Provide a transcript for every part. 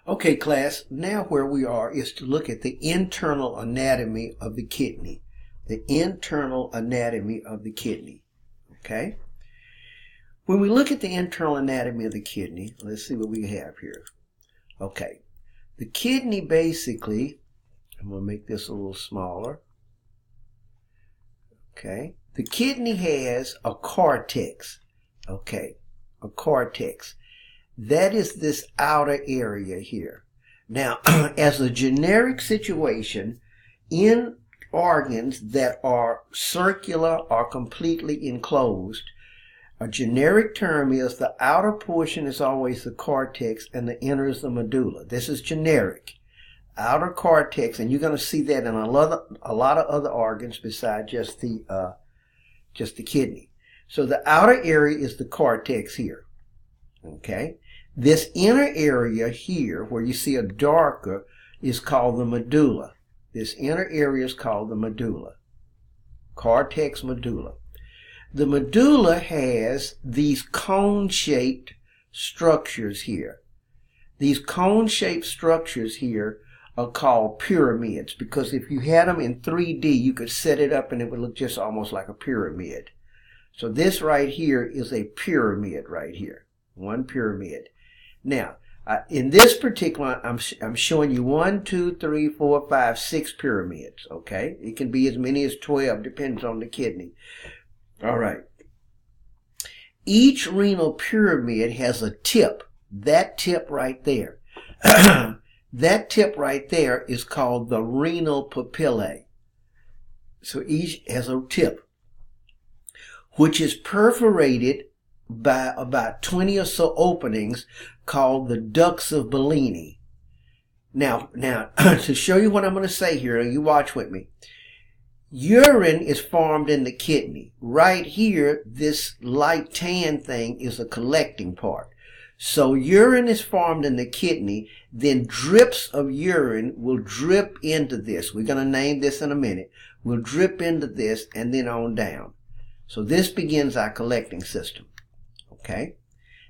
Okay, class, now where we are is to look at the internal anatomy of the kidney. The internal anatomy of the kidney, okay? When we look at the internal anatomy of the kidney, let's see what we have here. Okay, the kidney basically, I'm going to make this a little smaller. Okay, the kidney has a cortex, okay, a cortex. That is this outer area here. Now, as a generic situation, in organs that are circular or completely enclosed, a generic term is the outer portion is always the cortex and the inner is the medulla. This is generic. Outer cortex, and you're going to see that in a lot of other organs besides just the kidney. So the outer area is the cortex here. Okay, this inner area here where you see a darker is called the medulla. This inner area is called the medulla. Cortex medulla. The medulla has these cone-shaped structures here. These cone-shaped structures here are called pyramids because if you had them in 3D, you could set it up and it would look just almost like a pyramid. So this right here is a pyramid right here. One pyramid. Now, in this particular, I'm showing you 1, 2, 3, 4, 5, 6 pyramids. Okay, it can be as many as 12, depends on the kidney. All right. Each renal pyramid has a tip. That tip right there. That tip right there is called the renal papillae. So each has a tip, which is perforated by about 20 or so openings called the ducts of Bellini. Now, to show you what I'm going to say here, you watch with me. Urine is formed in the kidney. Right here, this light tan thing is a collecting part. So urine is formed in the kidney, then drips of urine will drip into this. We're going to name this in a minute. Will drip into this and then on down. So this begins our collecting system. Okay.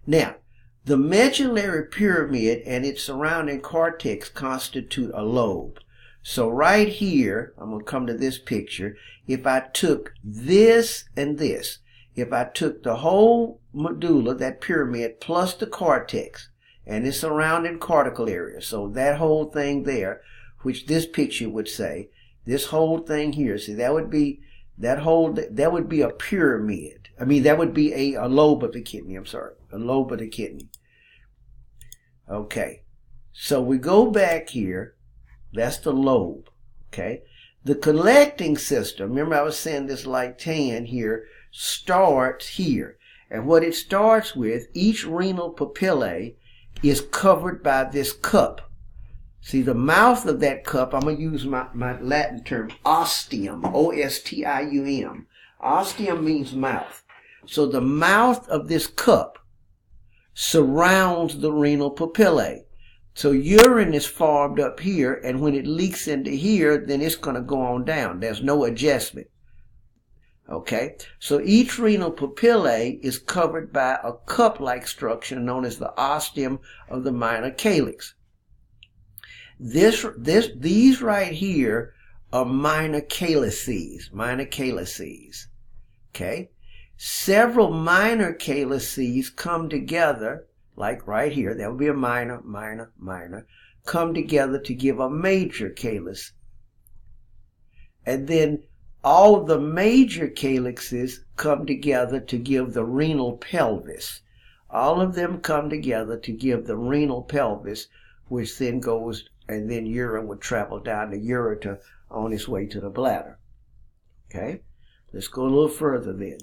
Now, the medullary pyramid and its surrounding cortex constitute a lobe. So right here, I'm going to come to this picture. If I took this and this, if I took the whole medulla, that pyramid, plus the cortex and its surrounding cortical area, so that whole thing there, which this picture would say, this whole thing here, see, that would be a pyramid. I mean, that would be a lobe of the kidney. I'm sorry, a lobe of the kidney. Okay, so we go back here. That's the lobe. Okay, the collecting system. Remember, I was saying this light tan here starts here, and what it starts with, each renal papillae is covered by this cup. See, the mouth of that cup, I'm going to use my Latin term, ostium, O-S-T-I-U-M. Ostium means mouth. So the mouth of this cup surrounds the renal papillae. So urine is formed up here, and when it leaks into here, then it's going to go on down. There's no adjustment. Okay, so each renal papillae is covered by a cup-like structure known as the ostium of the minor calyx. These right here are minor calyces. Okay, several minor calyces come together, like right here. That would be a minor, come together to give a major calyx, and then all the major calyxes come together to give the renal pelvis. All of them come together to give the renal pelvis, which then goes, and then urine would travel down the ureter on its way to the bladder. Okay, let's go a little further then.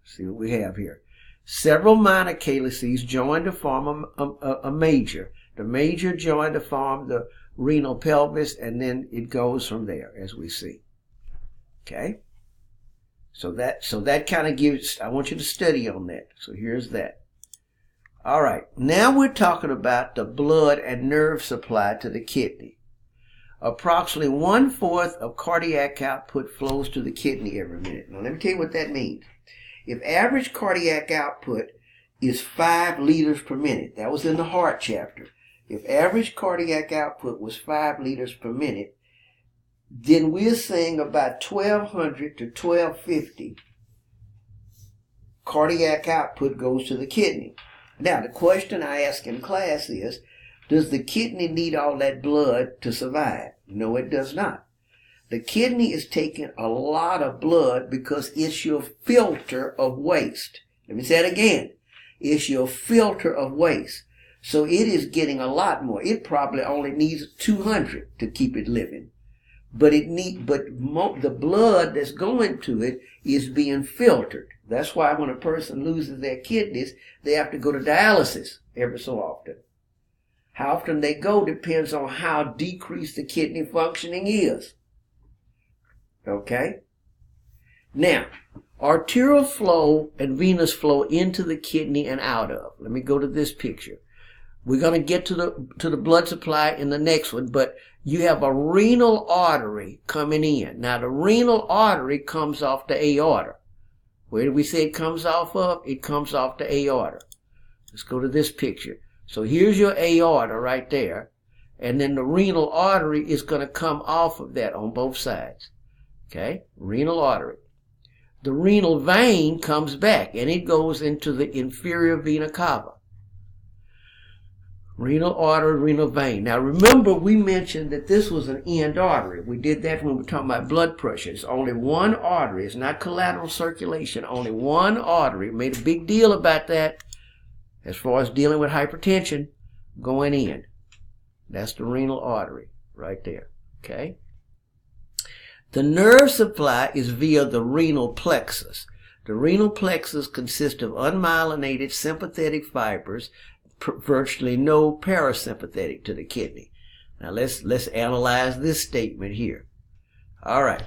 See what we have here. Several minor calyces join to form a major. The major join to form the renal pelvis, and then it goes from there, as we see. Okay, so that kind of gives, I want you to study on that. So here's that. All right, now we're talking about the blood and nerve supply to the kidney. Approximately 1/4 of cardiac output flows to the kidney every minute. Now let me tell you what that means. If average cardiac output is 5 liters per minute, that was in the heart chapter. if average cardiac output was 5 liters per minute, then we're saying about 1200 to 1250 cardiac output goes to the kidney. Now, the question I ask in class is, does the kidney need all that blood to survive? No, it does not. The kidney is taking a lot of blood because it's your filter of waste. Let me say it again. It's your filter of waste. So it is getting a lot more. It probably only needs 200 to keep it living. But the blood that's going to it is being filtered. That's why when a person loses their kidneys, they have to go to dialysis every so often. How often they go depends on how decreased the kidney functioning is. Okay? Now, arterial flow and venous flow into the kidney and out of. Let me go to this picture. We're going to get to the blood supply in the next one, but you have a renal artery coming in. Now, the renal artery comes off the aorta. Where did we say it comes off of? It comes off the aorta. Let's go to this picture. So here's your aorta right there, and then the renal artery is going to come off of that on both sides. Okay? Renal artery. The renal vein comes back, and it goes into the inferior vena cava. Renal artery, renal vein. Now remember, we mentioned that this was an end artery. We did that when we were talking about blood pressure. It's only one artery. It's not collateral circulation. Only one artery. We made a big deal about that as far as dealing with hypertension going in. That's the renal artery right there. Okay? The nerve supply is via the renal plexus. The renal plexus consists of unmyelinated sympathetic fibers, virtually no parasympathetic to the kidney. Now let's analyze this statement here. All right.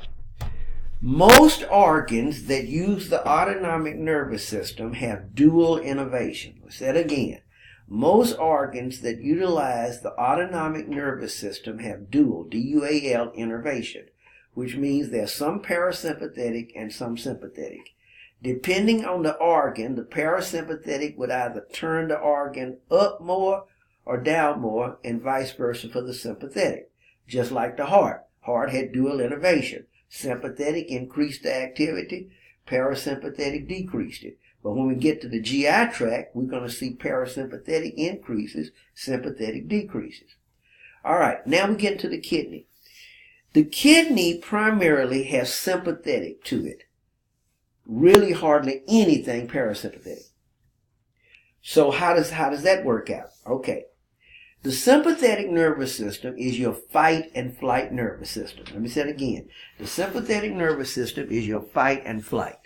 Most organs that use the autonomic nervous system have dual innervation. Let's say that again. Most organs that utilize the autonomic nervous system have dual, D-U-A-L, innervation, which means there's some parasympathetic and some sympathetic. Depending on the organ, the parasympathetic would either turn the organ up more or down more, and vice versa for the sympathetic. Just like the heart. Heart had dual innervation. Sympathetic increased the activity, parasympathetic decreased it. But when we get to the GI tract, we're going to see parasympathetic increases, sympathetic decreases. All right, now we get to the kidney. The kidney primarily has sympathetic to it. Really hardly anything parasympathetic. So how does that work out? Okay. The sympathetic nervous system is your fight and flight nervous system. Let me say it again. The sympathetic nervous system is your fight and flight.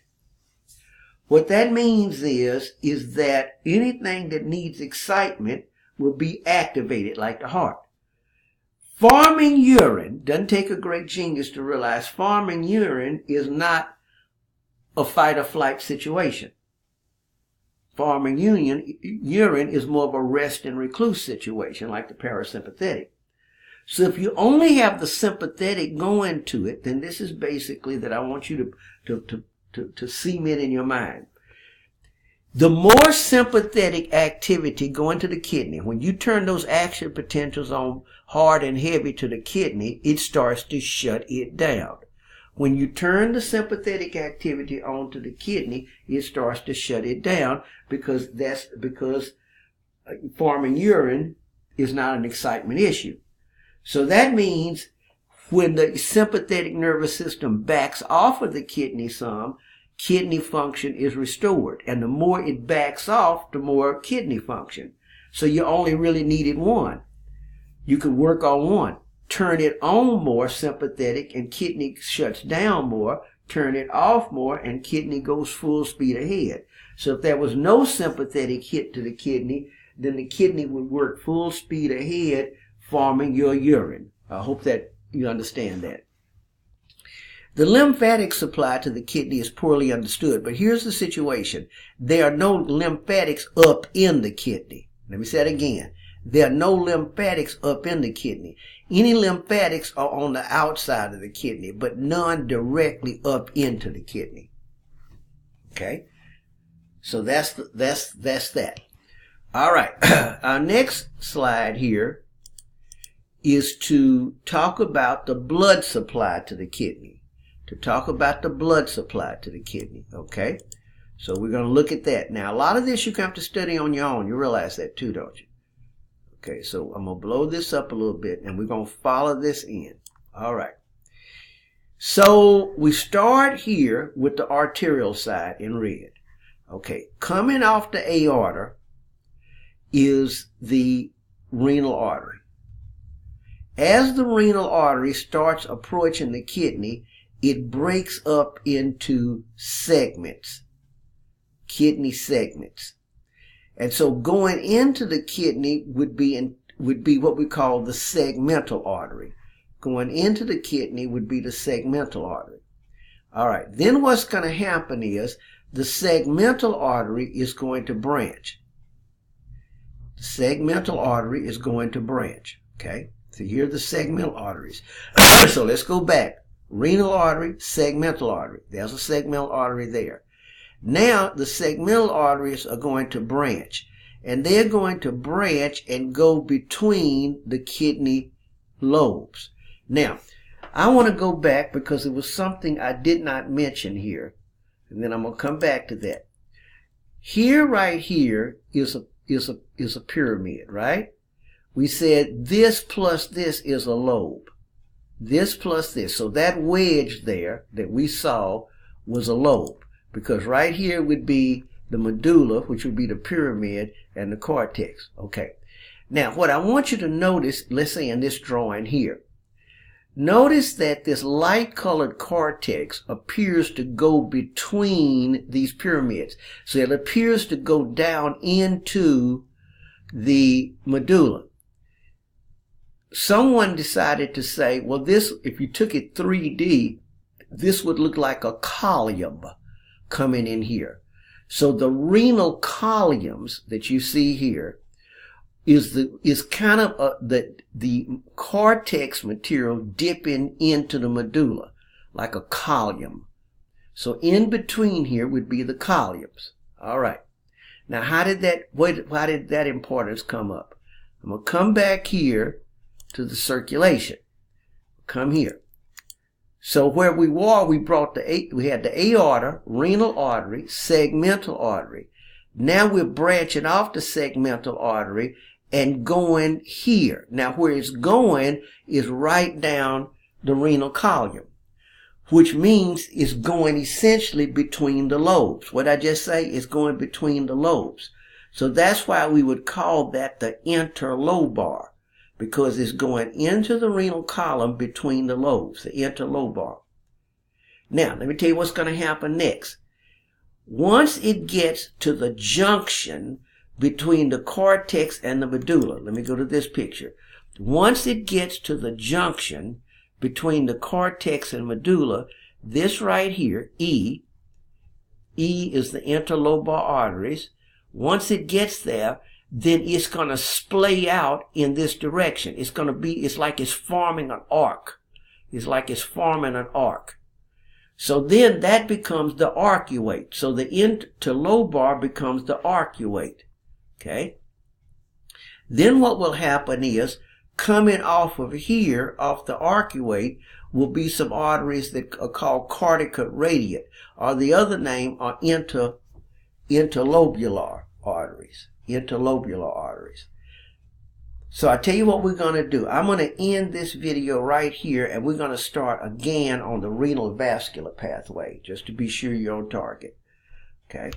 What that means is that anything that needs excitement will be activated like the heart. Forming urine, doesn't take a great genius to realize forming urine is not a fight or flight situation. Forming urine is more of a rest and recluse situation like the parasympathetic. So if you only have the sympathetic going to it, then this is basically that I want you to cement in your mind. The more sympathetic activity going to the kidney, when you turn those action potentials on hard and heavy to the kidney, it starts to shut it down. When you turn the sympathetic activity onto the kidney, it starts to shut it down because forming urine is not an excitement issue. So that means when the sympathetic nervous system backs off of the kidney some, kidney function is restored. And the more it backs off, the more kidney function. So you only really needed one. You could work on one. Turn it on more, sympathetic, and kidney shuts down more. Turn it off more, and kidney goes full speed ahead. So if there was no sympathetic hit to the kidney, then the kidney would work full speed ahead, forming your urine. I hope that you understand that. The lymphatic supply to the kidney is poorly understood, but here's the situation. There are no lymphatics up in the kidney. Let me say it again. There are no lymphatics up in the kidney. Any lymphatics are on the outside of the kidney, but none directly up into the kidney. Okay? So that's that. All right. Our next slide here is to talk about the blood supply to the kidney. Okay? So we're going to look at that. Now, a lot of this you have to study on your own. You realize that too, don't you? Okay, so I'm going to blow this up a little bit, and we're going to follow this in. All right. So we start here with the arterial side in red. Okay, coming off the aorta is the renal artery. As the renal artery starts approaching the kidney, it breaks up into segments, kidney segments. And so going into the kidney would be what we call the segmental artery. Going into the kidney would be the segmental artery. All right, then what's going to happen is the segmental artery is going to branch. The segmental artery is going to branch, okay? So here are the segmental arteries. So let's go back. Renal artery, segmental artery. There's a segmental artery there. Now the segmental arteries are going to branch. And they're going to branch and go between the kidney lobes. Now, I want to go back because it was something I did not mention here. And then I'm going to come back to that. Here, right here, is a pyramid, right? We said this plus this is a lobe. This plus this. So that wedge there that we saw was a lobe. Because right here would be the medulla, which would be the pyramid, and the cortex. Okay. Now, what I want you to notice, let's say in this drawing here, notice that this light-colored cortex appears to go between these pyramids. So it appears to go down into the medulla. Someone decided to say, well, this, if you took it 3D, this would look like a column coming in here. So the renal columns that you see here is kind of the cortex material dipping into the medulla like a column. So in between here would be the columns. All right. Now, why did that importance come up? I'm going to come back here to the circulation. Come here. So where we were, we had the aorta, renal artery, segmental artery. Now we're branching off the segmental artery and going here. Now where it's going is right down the renal column, which means it's going essentially between the lobes. What I just say is going between the lobes. So that's why we would call that the interlobar, because it's going into the renal column between the lobes, the interlobar. Now, let me tell you what's going to happen next. Once it gets to the junction between the cortex and the medulla, let me go to this picture. Once it gets to the junction between the cortex and medulla, this right here, E is the interlobar arteries. Once it gets there, then it's going to splay out in this direction. It's like it's forming an arc. It's like it's forming an arc. So then that becomes the arcuate. So the interlobar becomes the arcuate. Okay? Then what will happen is, coming off of here, off the arcuate, will be some arteries that are called corticate radiate, or the other name are interlobular arteries. Interlobular arteries. So I tell you what we're going to do. I'm going to end this video right here, and we're going to start again on the renal vascular pathway, just to be sure you're on target. Okay.